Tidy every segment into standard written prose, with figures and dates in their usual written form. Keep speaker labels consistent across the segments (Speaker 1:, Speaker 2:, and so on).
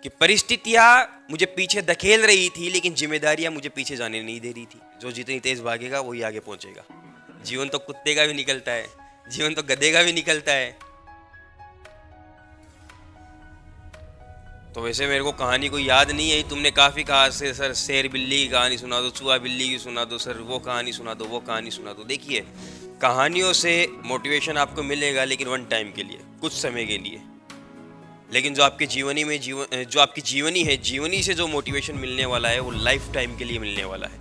Speaker 1: कि परिस्थितियां मुझे पीछे धकेल रही थी, लेकिन जिम्मेदारियां मुझे पीछे जाने नहीं दे रही थी। जो जितनी तेज भागेगा वही आगे पहुंचेगा। जीवन तो कुत्ते का भी निकलता है, जीवन तो गधे का भी निकलता है। तो वैसे मेरे को कहानी कोई याद नहीं है। तुमने काफ़ी कहा से सर शेर बिल्ली की कहानी सुना दो, चूहा बिल्ली की सुना दो, सर वो कहानी सुना दो, वो कहानी सुना दो। देखिए, कहानियों से मोटिवेशन आपको मिलेगा, लेकिन वन टाइम के लिए, कुछ समय के लिए। लेकिन जो आपकी जीवनी है, जीवनी से जो मोटिवेशन मिलने वाला है वो लाइफ टाइम के लिए मिलने वाला है।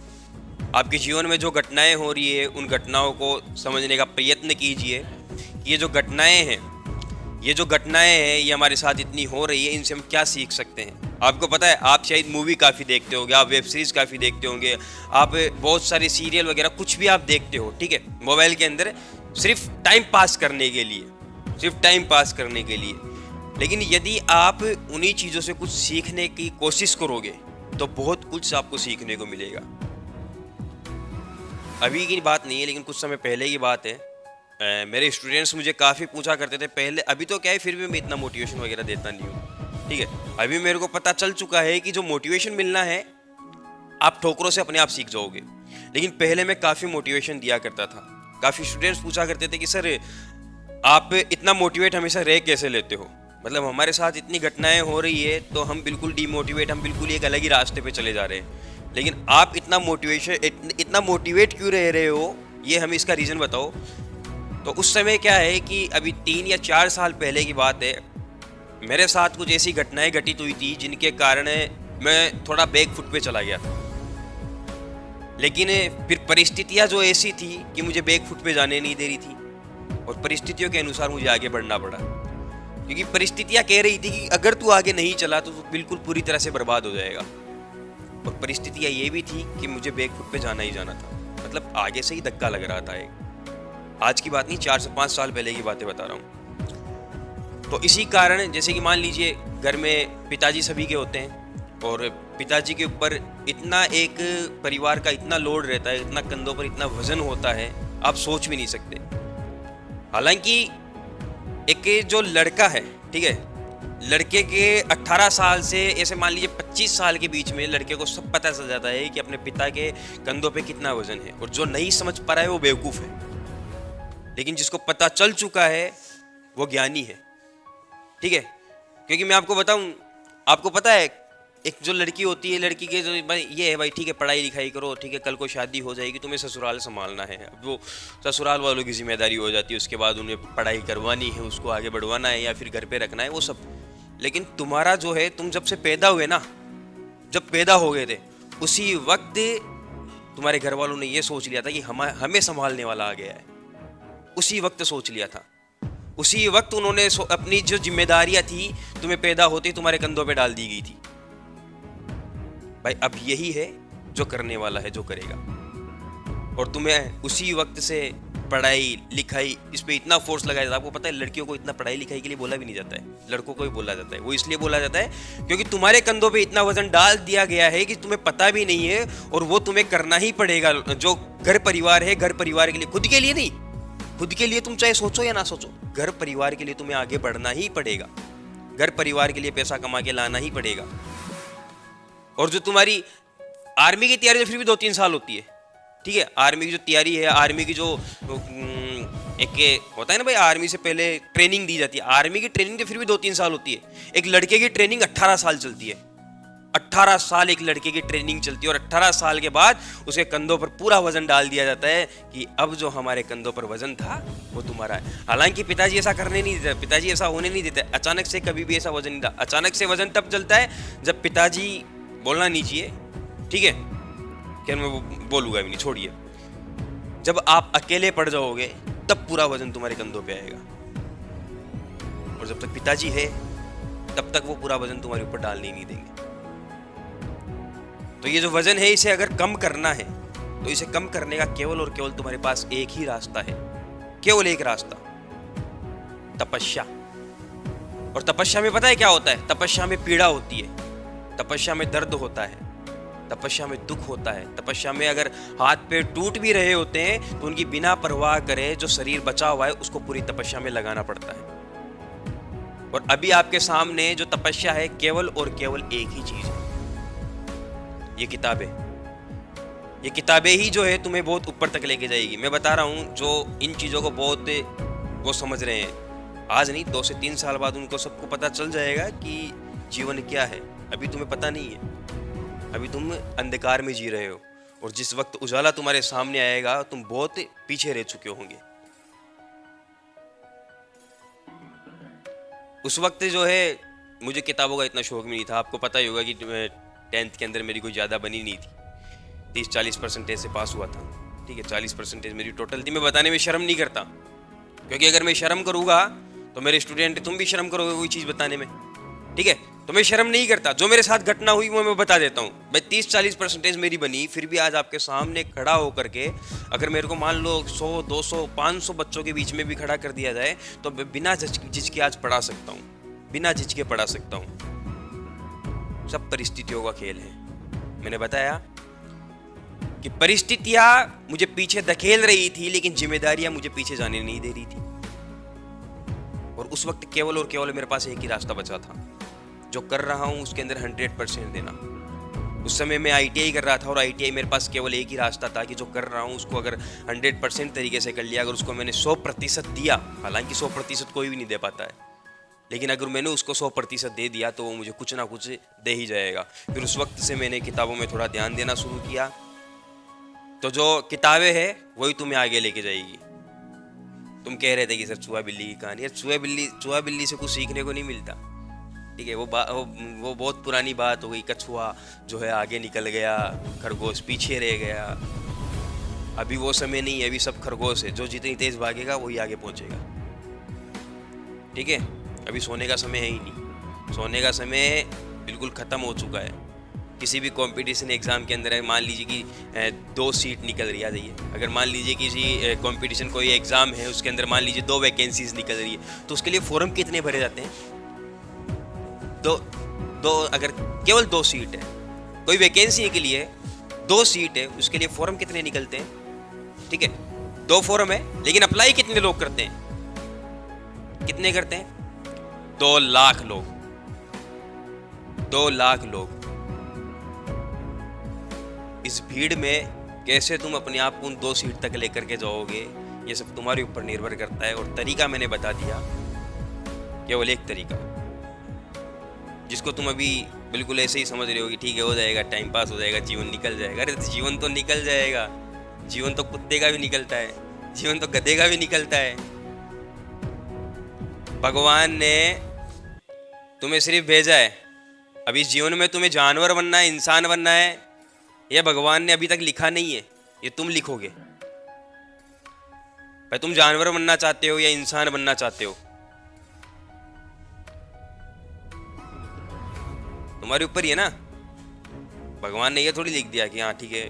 Speaker 1: आपके जीवन में जो घटनाएं हो रही है, उन घटनाओं को समझने का प्रयत्न कीजिए। ये जो घटनाएं हैं ये हमारे साथ इतनी हो रही है, इनसे हम क्या सीख सकते हैं। आपको पता है, आप शायद मूवी काफ़ी देखते होंगे, आप वेब सीरीज़ काफ़ी देखते होंगे, आप बहुत सारे सीरियल वगैरह कुछ भी आप देखते हो, ठीक है, मोबाइल के अंदर, सिर्फ टाइम पास करने के लिए। लेकिन यदि आप उन्हीं चीज़ों से कुछ सीखने की कोशिश करोगे तो बहुत कुछ आपको सीखने को मिलेगा। अभी की बात नहीं है, लेकिन कुछ समय पहले की बात है। मेरे स्टूडेंट्स मुझे काफ़ी पूछा करते थे पहले, अभी तो क्या है, फिर भी मैं इतना मोटिवेशन वगैरह देता नहीं हूँ, ठीक है। अभी मेरे को पता चल चुका है कि जो मोटिवेशन मिलना है, आप ठोकरों से अपने आप सीख जाओगे। लेकिन पहले मैं काफ़ी मोटिवेशन दिया करता था। काफ़ी स्टूडेंट्स पूछा करते थे कि सर आप इतना मोटिवेट हमेशा रह कैसे लेते हो, मतलब हमारे साथ इतनी घटनाएं हो रही है तो हम बिल्कुल डीमोटिवेट, हम बिल्कुल एक अलग ही रास्ते पे चले जा रहे हैं, लेकिन आप इतना मोटिवेट क्यों रह रहे हो, ये हमें इसका रीज़न बताओ। तो उस समय क्या है कि अभी 3 या 4 साल पहले की बात है, मेरे साथ कुछ ऐसी घटनाएं घटित हुई थी जिनके कारण मैं थोड़ा बैक फुट पे चला गया था। लेकिन फिर परिस्थितियां जो ऐसी थी कि मुझे बैक फुट पे जाने नहीं दे रही थी, और परिस्थितियों के अनुसार मुझे आगे बढ़ना पड़ा, क्योंकि परिस्थितियां कह रही थी कि अगर तू आगे नहीं चला तो तू बिल्कुल पूरी तरह से बर्बाद हो जाएगा। और परिस्थितियां ये भी थी कि मुझे बैक फुट पे जाना ही जाना था, मतलब आगे से ही धक्का लग रहा था। आज की बात नहीं, 4 से 5 साल पहले की बातें बता रहा हूँ। तो इसी कारण, जैसे कि मान लीजिए घर में पिताजी सभी के होते हैं, और पिताजी के ऊपर इतना, एक परिवार का इतना लोड रहता है, इतना कंधों पर इतना वजन होता है, आप सोच भी नहीं सकते। हालांकि एक जो लड़का है, ठीक है, लड़के के 18 साल से ऐसे मान लीजिए 25 साल के बीच में लड़के को सब पता चल जाता है कि अपने पिता के कंधों पे कितना वजन है, और जो नहीं समझ पा रहा है वो बेवकूफ़ है। लेकिन जिसको पता चल चुका है वो ज्ञानी है, ठीक है। क्योंकि मैं आपको बताऊं, आपको पता है, एक जो लड़की होती है, लड़की के जो भाई ये है, भाई ठीक है पढ़ाई लिखाई करो, ठीक है, कल को शादी हो जाएगी, तुम्हें ससुराल संभालना है। अब वो ससुराल वालों की जिम्मेदारी हो जाती है, उसके बाद उन्हें पढ़ाई करवानी है, उसको आगे बढ़वाना है या फिर घर पे रखना है, वो सब। लेकिन तुम्हारा जो है, तुम जब से पैदा हुए ना, जब पैदा हो गए थे, उसी वक्त तुम्हारे घर वालों ने ये सोच लिया था कि हमें संभालने वाला आ गया है। उसी वक्त सोच लिया था, उसी वक्त उन्होंने अपनी जो जिम्मेदारियां थी तुम्हें पैदा होते तुम्हारे कंधों पे डाल दी गई थी। भाई अब यही है जो करने वाला है, जो करेगा। और तुम्हें उसी वक्त से पढ़ाई लिखाई इस पे इतना फोर्स लगाया जाता है। आपको पता है, लड़कियों को इतना पढ़ाई लिखाई के लिए बोला भी नहीं जाता है, लड़कों को ही बोला जाता है। वो इसलिए बोला जाता है क्योंकि तुम्हारे कंधों पे इतना वजन डाल दिया गया है कि तुम्हें पता भी नहीं है, और वो तुम्हें करना ही पड़ेगा। जो घर परिवार है, घर परिवार के लिए, खुद के लिए नहीं, खुद के लिए तुम चाहे सोचो या ना सोचो, घर परिवार के लिए तुम्हें आगे बढ़ना ही पड़ेगा। घर परिवार के लिए पैसा कमा के लाना ही पड़ेगा। और जो तुम्हारी आर्मी की तैयारी, फिर भी 2-3 साल होती है, ठीक है। आर्मी की जो तैयारी है, आर्मी की जो एक होता है ना भाई, आर्मी से पहले ट्रेनिंग दी जाती है, आर्मी की ट्रेनिंग तो फिर भी 2-3 साल होती है। एक लड़के की ट्रेनिंग 18 साल चलती है, 18 साल एक लड़के की ट्रेनिंग चलती है, और 18 साल के बाद उसके कंधों पर पूरा वजन डाल दिया जाता है कि अब जो हमारे कंधों पर वजन था वो तुम्हारा है। हालांकि पिताजी ऐसा करने नहीं देते, पिताजी ऐसा होने नहीं देते, अचानक से कभी भी ऐसा वजन नहीं था। अचानक से वजन तब चलता है जब पिताजी, बोलना नहीं चाहिए, ठीक है, क्या मैं बोलूँगा भी नहीं, छोड़िए, जब आप अकेले पड़ जाओगे तब पूरा वजन तुम्हारे कंधों पे आएगा। और जब तक पिताजी है तब तक वो पूरा वजन तुम्हारे ऊपर डालने ही नहीं देंगे। तो ये जो वजन है, इसे अगर कम करना है तो इसे कम करने का केवल और केवल तुम्हारे पास एक ही रास्ता है, केवल एक रास्ता, तपस्या। और तपस्या में पता है क्या होता है? तपस्या में पीड़ा होती है, तपस्या में दर्द होता है, तपस्या में दुख होता है। तपस्या में अगर हाथ पैर टूट भी रहे होते हैं तो उनकी बिना परवाह करे जो शरीर बचा हुआ है उसको पूरी तपस्या में लगाना पड़ता है। और अभी आपके सामने जो तपस्या है केवल और केवल एक ही चीज है, ये किताबें। ये किताबें ही जो है तुम्हें बहुत ऊपर तक लेके जाएगी। मैं बता रहा हूँ, जो इन चीज़ों को बहुत वो समझ रहे हैं, आज नहीं 2 से 3 साल बाद उनको सबको पता चल जाएगा कि जीवन क्या है। अभी तुम्हें पता नहीं है, अभी तुम अंधकार में जी रहे हो, और जिस वक्त उजाला तुम्हारे सामने आएगा तुम बहुत पीछे रह चुके होंगे। उस वक्त जो है मुझे किताबों का इतना शौक भी नहीं था। आपको पता ही होगा कि 10th के अंदर मेरी कोई ज़्यादा बनी नहीं थी, 30-40% से पास हुआ था। ठीक है, 40% मेरी टोटल थी। मैं बताने में शर्म नहीं करता, क्योंकि अगर मैं शर्म करूँगा तो मेरे स्टूडेंट, तुम भी शर्म करोगे कोई चीज़ बताने में। ठीक है, तो मैं शर्म नहीं करता। जो मेरे साथ घटना हुई वो मैं बता देता हूँ। भाई 30-40% मेरी बनी, फिर भी आज आपके सामने खड़ा होकर के अगर मेरे को मान लो 100, 200, 500 बच्चों के बीच में भी खड़ा कर दिया जाए तो बिना झिझके आज पढ़ा सकता हूँ, बिना झिझके पढ़ा सकता हूँ। सब परिस्थितियों का खेल है। मैंने बताया कि परिस्थितियां मुझे पीछे धकेल रही थी, लेकिन जिम्मेदारियां मुझे पीछे जाने नहीं दे रही थी। और उस वक्त केवल और केवल मेरे पास एक ही रास्ता बचा था, जो कर रहा हूं उसके अंदर 100% देना। उस समय मैं ITI कर रहा था, और ITI मेरे पास केवल एक ही रास्ता था कि जो कर रहा हूं उसको अगर 100% तरीके से कर लिया, अगर उसको मैंने 100% दिया, हालांकि 100% कोई भी नहीं दे पाता है, लेकिन अगर मैंने उसको 100% दे दिया तो वो मुझे कुछ ना कुछ दे ही जाएगा। फिर उस वक्त से मैंने किताबों में थोड़ा ध्यान देना शुरू किया। तो जो किताबें हैं वही तुम्हें आगे लेके जाएगी। तुम कह रहे थे कि सर चूहा बिल्ली की कहानी, यार चूहा बिल्ली से कुछ सीखने को नहीं मिलता। ठीक है, वो बहुत पुरानी बात हो गई। कछुआ जो है आगे निकल गया, खरगोश पीछे रह गया। अभी वो समय नहीं है, अभी सब खरगोश है, जो जितनी तेज भागेगा वही आगे पहुंचेगा। ठीक है, अभी सोने का समय है ही नहीं, सोने का समय बिल्कुल ख़त्म हो चुका है। किसी भी कंपटीशन एग्ज़ाम के अंदर है, मान लीजिए कि 2 सीट निकल रही है, जाइए, अगर मान लीजिए किसी कंपटीशन कोई एग्ज़ाम है उसके अंदर मान लीजिए 2 वैकेंसीज निकल रही है, तो उसके लिए फॉर्म कितने भरे जाते हैं? दो। अगर केवल 2 सीट है, कोई वैकेंसी के लिए 2 सीट है, उसके लिए फॉर्म कितने निकलते हैं? ठीक है, 2 फॉर्म है, लेकिन अप्लाई कितने लोग करते हैं? कितने करते हैं? 2 लाख लोग। 2 लाख लोग। इस भीड़ में कैसे तुम अपने आप को उन 2 सीट तक लेकर के जाओगे, ये सब तुम्हारे ऊपर निर्भर करता है। और तरीका मैंने बता दिया, केवल एक तरीका, जिसको तुम अभी बिल्कुल ऐसे ही समझ रहे हो कि ठीक है हो जाएगा, टाइम पास हो जाएगा, जीवन निकल जाएगा। अरे जीवन तो निकल जाएगा, जीवन तो कुत्ते का भी निकलता है, जीवन तो गधे का भी निकलता है। भगवान ने तुम्हें सिर्फ भेजा है, अब इस जीवन में तुम्हें जानवर बनना है, इंसान बनना है, यह भगवान ने अभी तक लिखा नहीं है, ये तुम लिखोगे। भाई तुम जानवर बनना चाहते हो या इंसान बनना चाहते हो, तुम्हारे ऊपर ही है ना। भगवान ने ये थोड़ी लिख दिया कि हाँ ठीक है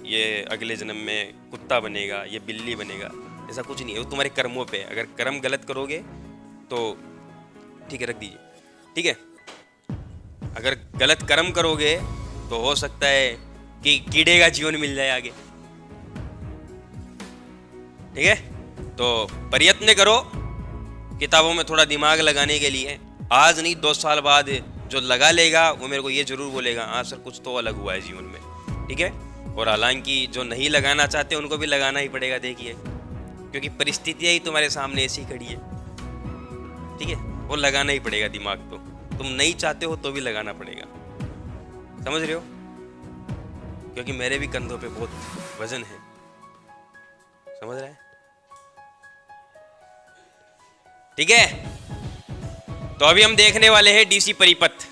Speaker 1: ये अगले जन्म में कुत्ता बनेगा, ये बिल्ली बनेगा, ऐसा कुछ नहीं है। वो तुम्हारे कर्मों पे, अगर कर्म गलत करोगे तो ठीक है रख दीजिए। ठीक है, अगर गलत कर्म करोगे तो हो सकता है कि कीड़े का जीवन मिल जाए आगे। ठीक है, तो प्रयत्न करो किताबों में थोड़ा दिमाग लगाने के लिए। आज नहीं 2 साल बाद जो लगा लेगा वो मेरे को ये जरूर बोलेगा हाँ सर कुछ तो अलग हुआ है जीवन में। ठीक है, और हालांकि जो नहीं लगाना चाहते उनको भी लगाना ही पड़ेगा, देखिए, क्योंकि परिस्थितियां ही तुम्हारे सामने ऐसी खड़ी है। ठीक है, वो लगाना ही पड़ेगा दिमाग, तो तुम नहीं चाहते हो तो भी लगाना पड़ेगा। समझ रहे हो? क्योंकि मेरे भी कंधों पे बहुत वजन है, समझ रहे हैं? ठीक है, तो अभी हम देखने वाले हैं DC परिपथ।